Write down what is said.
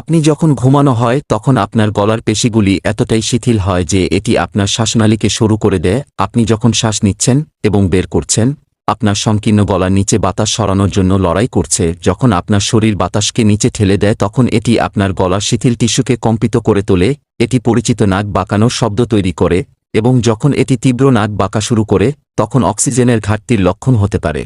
আপনি যখন ঘুমানো হয় তখন আপনার গলার পেশিগুলি এতটাই শিথিল হয় যে এটি আপনার শ্বাসনালীকে সরু করে দেয়। আপনি যখন শ্বাস নিচ্ছেন এবং বের করছেন, আপনার সংকীর্ণ গলার নিচে বাতাস সরানোর জন্য লড়াই করছে। যখন আপনার শরীর বাতাসকে নিচে ঠেলে দেয় তখন এটি আপনার গলার শিথিল টিস্যুকে কম্পিত করে তোলে। এটি পরিচিত নাক বাঁকানোর শব্দ তৈরি করে, এবং যখন এটি তীব্র নাক বাঁকা শুরু করে তখন অক্সিজেনের ঘাটতির লক্ষণ হতে পারে।